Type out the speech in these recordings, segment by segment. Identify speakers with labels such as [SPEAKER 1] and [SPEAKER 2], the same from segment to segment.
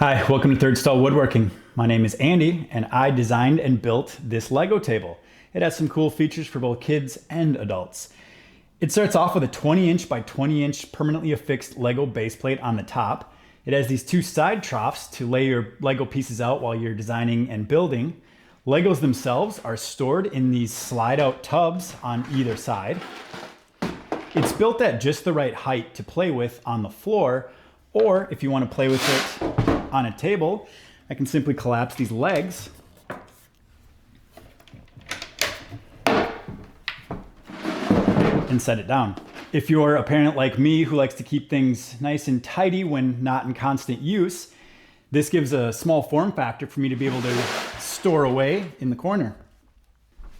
[SPEAKER 1] Hi, welcome to Third Stall Woodworking. My name is Andy and I designed and built this Lego table. It has some cool features for both kids and adults. It starts off with a 20-inch by 20-inch permanently affixed Lego base plate on the top. It has these two side troughs to lay your Lego pieces out while you're designing and building. Legos themselves are stored in these slide-out tubs on either side. It's built at just the right height to play with on the floor, or if you want to play with it on a table, I can simply collapse these legs and set it down. If you're a parent like me who likes to keep things nice and tidy when not in constant use, this gives a small form factor for me to be able to store away in the corner.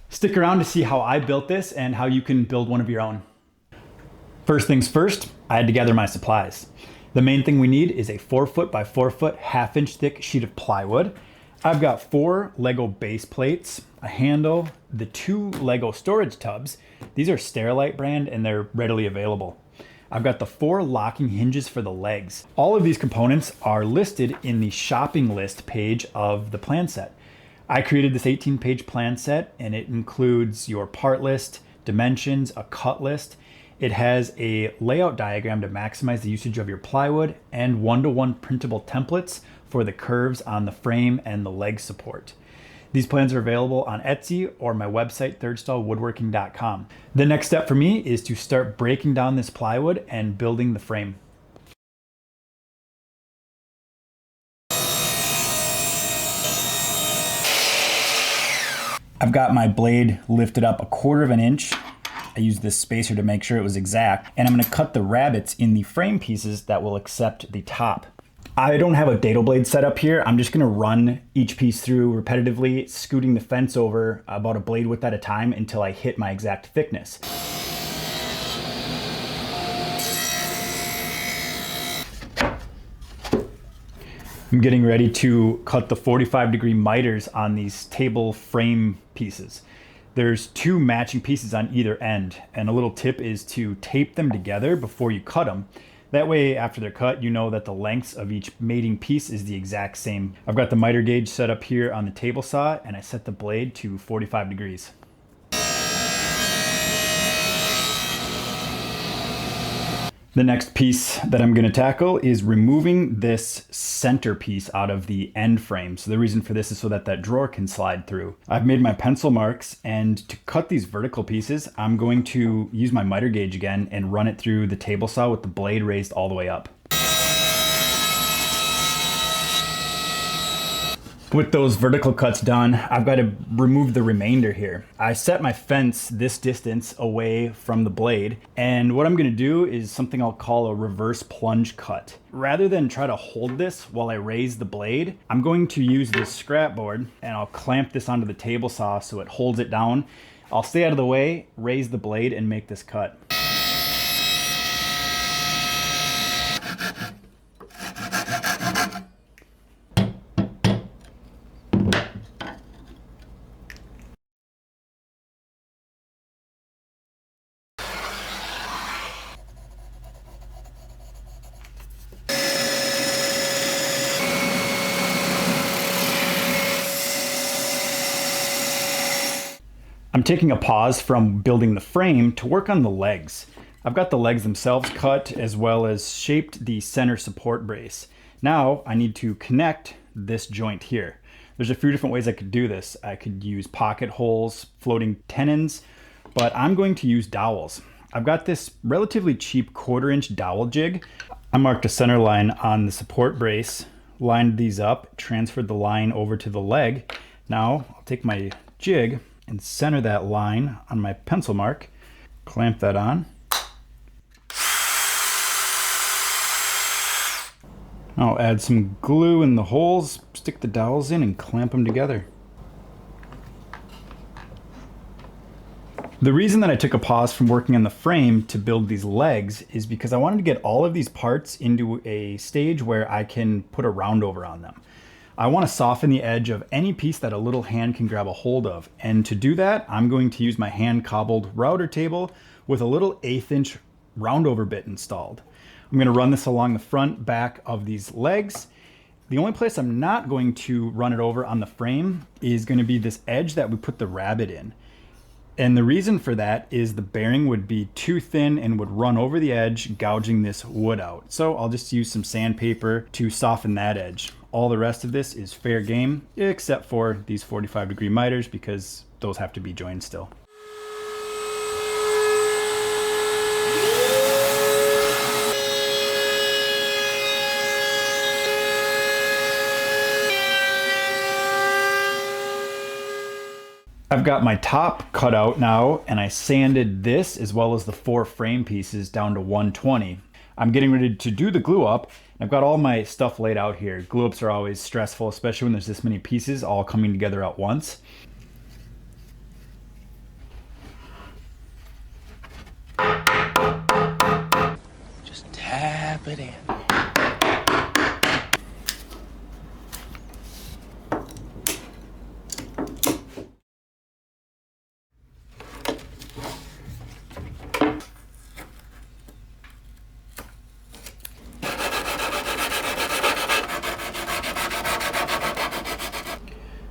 [SPEAKER 1] Stick around to see how I built this and how you can build one of your own. First things first, I had to gather my supplies. The main thing we need is a 4-foot by 4-foot, 1/2-inch thick sheet of plywood. I've got 4 Lego base plates, a handle, the 2 Lego storage tubs. These are Sterilite brand and they're readily available. I've got the 4 locking hinges for the legs. All of these components are listed in the shopping list page of the plan set. I created this 18-page plan set and it includes your part list, dimensions, a cut list. It has a layout diagram to maximize the usage of your plywood and 1-to-1 printable templates for the curves on the frame and the leg support. These plans are available on Etsy or my website, thirdstallwoodworking.com. The next step for me is to start breaking down this plywood and building the frame. I've got my blade lifted up 1/4 inch. I used this spacer to make sure it was exact, and I'm going to cut the rabbets in the frame pieces that will accept the top. I don't have a dado blade set up here. I'm just going to run each piece through repetitively, scooting the fence over about a blade width at a time until I hit my exact thickness. I'm getting ready to cut the 45-degree miters on these table frame pieces. There's 2 matching pieces on either end, and a little tip is to tape them together before you cut them. That way, after they're cut, you know that the lengths of each mating piece is the exact same. I've got the miter gauge set up here on the table saw, and I set the blade to 45 degrees. The next piece that I'm going to tackle is removing this center piece out of the end frame. So the reason for this is so that that drawer can slide through. I've made my pencil marks, and to cut these vertical pieces, I'm going to use my miter gauge again and run it through the table saw with the blade raised all the way up. With those vertical cuts done, I've got to remove the remainder here. I set my fence this distance away from the blade, and what I'm gonna do is something I'll call a reverse plunge cut. Rather than try to hold this while I raise the blade, I'm going to use this scrap board and I'll clamp this onto the table saw so it holds it down. I'll stay out of the way, raise the blade, and make this cut. I'm taking a pause from building the frame to work on the legs. I've got the legs themselves cut as well as shaped the center support brace. Now I need to connect this joint here. There's a few different ways I could do this. I could use pocket holes, floating tenons, but I'm going to use dowels. I've got this relatively cheap 1/4-inch dowel jig. I marked a center line on the support brace, lined these up, transferred the line over to the leg. Now I'll take my jig and center that line on my pencil mark, clamp that on. I'll add some glue in the holes, stick the dowels in, and clamp them together. The reason that I took a pause from working on the frame to build these legs is because I wanted to get all of these parts into a stage where I can put a round over on them. I want to soften the edge of any piece that a little hand can grab a hold of. And to do that, I'm going to use my hand cobbled router table with a little 1/8-inch round over bit installed. I'm going to run this along the front back of these legs. The only place I'm not going to run it over on the frame is going to be this edge that we put the rabbet in. And the reason for that is the bearing would be too thin and would run over the edge, gouging this wood out. So I'll just use some sandpaper to soften that edge. All the rest of this is fair game, except for these 45-degree miters, because those have to be joined still. I've got my top cut out now, and I sanded this as well as the 4 frame pieces down to 120. I'm getting ready to do the glue up. I've got all my stuff laid out here. Glue ups are always stressful, especially when there's this many pieces all coming together at once.
[SPEAKER 2] Just tap it in.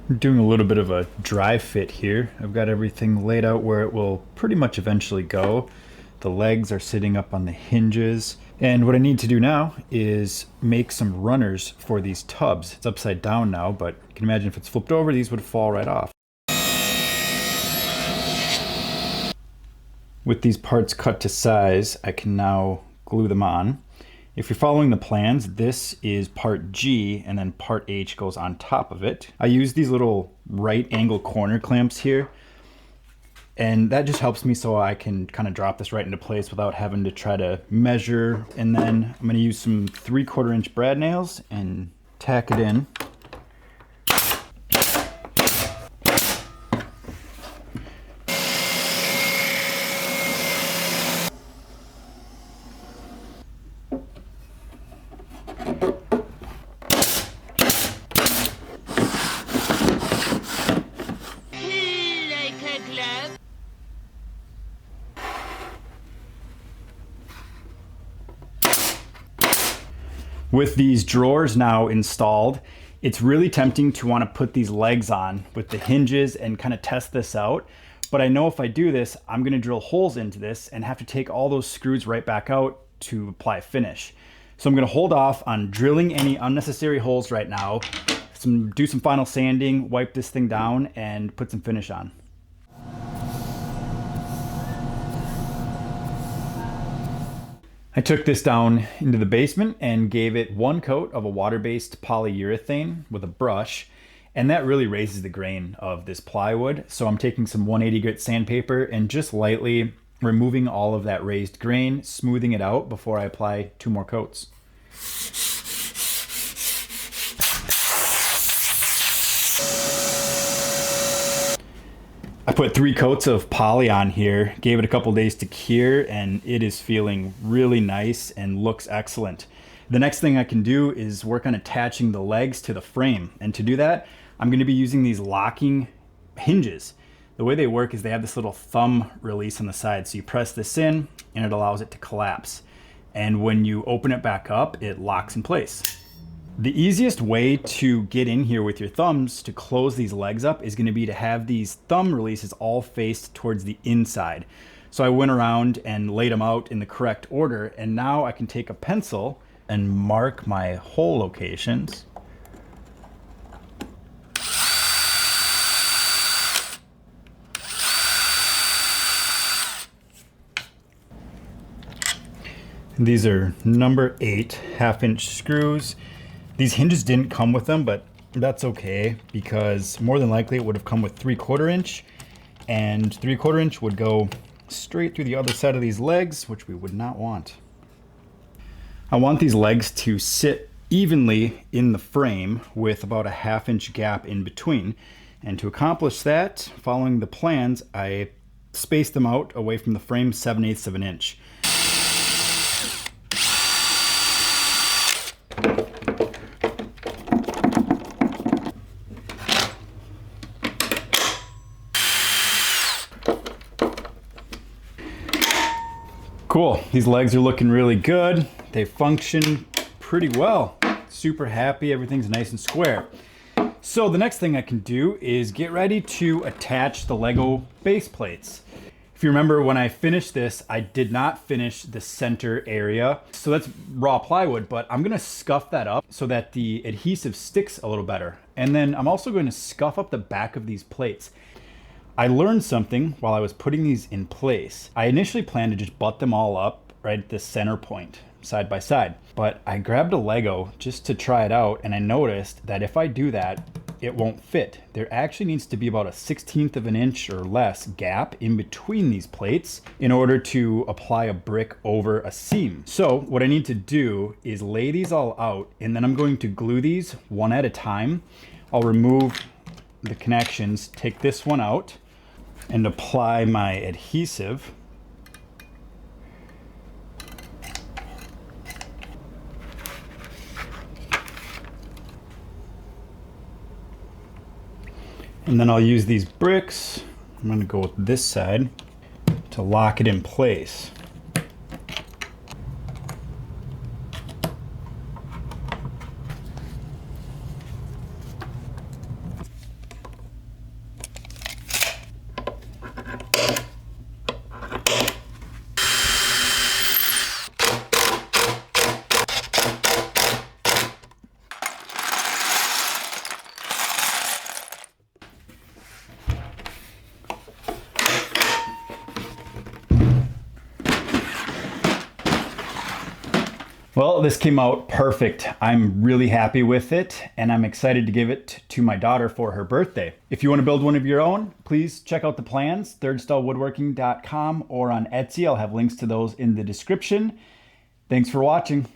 [SPEAKER 1] I'm doing a little bit of a dry fit here. I've got everything laid out where it will pretty much eventually go. The legs are sitting up on the hinges. And what I need to do now is make some runners for these tubs. It's upside down now, but you can imagine if it's flipped over, these would fall right off. With these parts cut to size, I can now glue them on. If you're following the plans, this is part G, and then part H goes on top of it. I use these little right angle corner clamps here, and that just helps me so I can kind of drop this right into place without having to try to measure. And then I'm going to use some 3/4 inch brad nails and tack it in. With these drawers now installed, it's really tempting to want to put these legs on with the hinges and kind of test this out. But I know if I do this, I'm going to drill holes into this and have to take all those screws right back out to apply a finish. So I'm going to hold off on drilling any unnecessary holes right now, do some final sanding, wipe this thing down, and put some finish on. I took this down into the basement and gave it 1 coat of a water-based polyurethane with a brush, and that really raises the grain of this plywood. So I'm taking some 180 grit sandpaper and just lightly removing all of that raised grain, smoothing it out before I apply 2 more coats. I put 3 coats of poly on here, gave it a couple days to cure, and it is feeling really nice and looks excellent. The next thing I can do is work on attaching the legs to the frame. And to do that, I'm going to be using these locking hinges. The way they work is they have this little thumb release on the side. So you press this in and it allows it to collapse. And when you open it back up, it locks in place. The easiest way to get in here with your thumbs to close these legs up is going to be to have these thumb releases all faced towards the inside. So I went around and laid them out in the correct order, and now I can take a pencil and mark my hole locations. These are number 8 1/2-inch screws. These hinges didn't come with them, but that's okay because more than likely it would have come with 3/4 inch, and 3/4 inch would go straight through the other side of these legs, which we would not want. I want these legs to sit evenly in the frame with about a 1/2-inch gap in between. And to accomplish that, following the plans, I spaced them out away from the frame 7/8 of an inch. Cool, these legs are looking really good. They function pretty well. Super happy, everything's nice and square. So the next thing I can do is get ready to attach the Lego base plates. If you remember when I finished this, I did not finish the center area. So that's raw plywood, but I'm gonna scuff that up so that the adhesive sticks a little better. And then I'm also going to scuff up the back of these plates. I learned something while I was putting these in place. I initially planned to just butt them all up right at the center point, side by side. But I grabbed a Lego just to try it out, and I noticed that if I do that, it won't fit. There actually needs to be about a 1/16 of an inch or less gap in between these plates in order to apply a brick over a seam. So what I need to do is lay these all out, and then I'm going to glue these one at a time. I'll remove the connections, take this one out, and apply my adhesive. And then I'll use these bricks. I'm going to go with this side to lock it in place. Well, this came out perfect. I'm really happy with it, and I'm excited to give it to my daughter for her birthday. If you want to build one of your own, please check out the plans, thirdstallwoodworking.com, or on Etsy. I'll have links to those in the description. Thanks for watching.